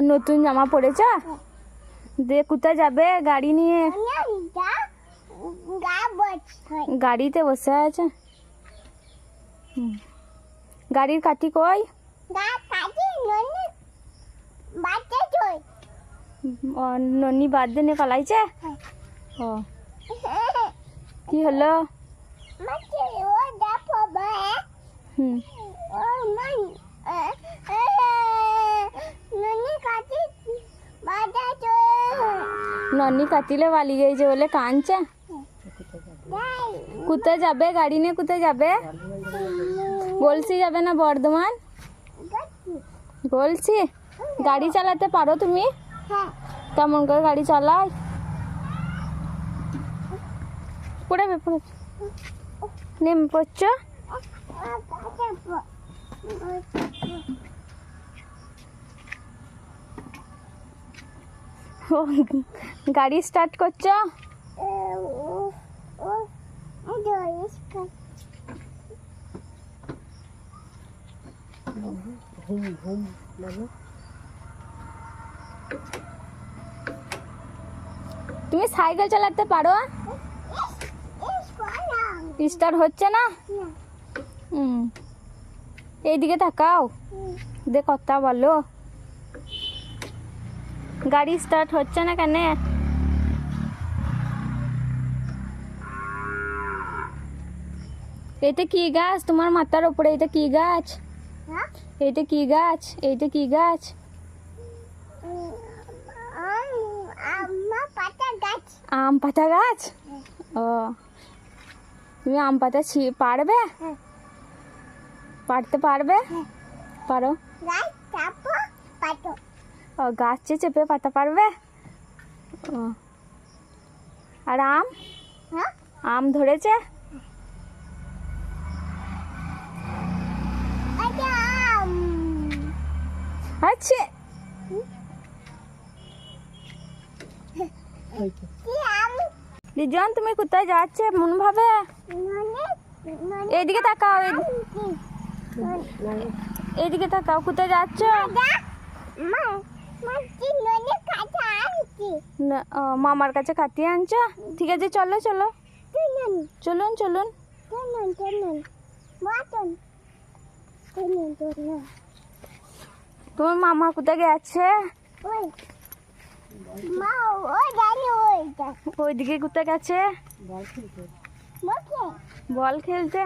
নতুন জামা পরেছ? দে কোথায় যাবে গাড়ি নিয়ে? গাড়িতে বসে আছে। গাড়ির কাঠি কই? ননি বাদ দিয়ে পালাইছে। ও কি হলো? ননি কাটিলে পালিয়ে গেছে বলে কাঁদছে। কোথায় যাবে গাড়ি নিয়ে? কোথায় যাবে? গলসি যাবে না বর্ধমান? গলসি। গাড়ি চালাতে পারো তুমি? কেমন করে গাড়ি চালায়? পড়াবে পড়ে নেমে পড়ছ। গাড়ি স্টার্ট করছো? তুমি সাইকেল চালাতে পারো? স্টার্ট হচ্ছে না। এইদিকে তাকাও, দে কথা বলো। গাড়ি স্টার্ট হচ্ছে না কেন? এইটা কি গাছ তোমার মাথার উপরে? এটা কি গাছ? এইটা কি গাছ? এইটা কি গাছ? আম পাতা গাছ। ও তুমি আম পাতা পারবে? পারতে পারবে? পারো। ও গাছে চেপে পাতা পারবে। ও আর আম? আম ধরেছে? আচ্ছা লিজন তুমি কোথায় যাচ্ছে মন ভাবে? এইদিকে তাকাও, এইদিকে তাকাও, কোথায় যাচ্ছ? মামার কাছে কাটিয়ে আনছ? ঠিক আছে চলো চলো, চলুন চলুন। তোমার মামা কোথায় গেছে? ওইদিকে কোথায় গেছে? বল খেলতে।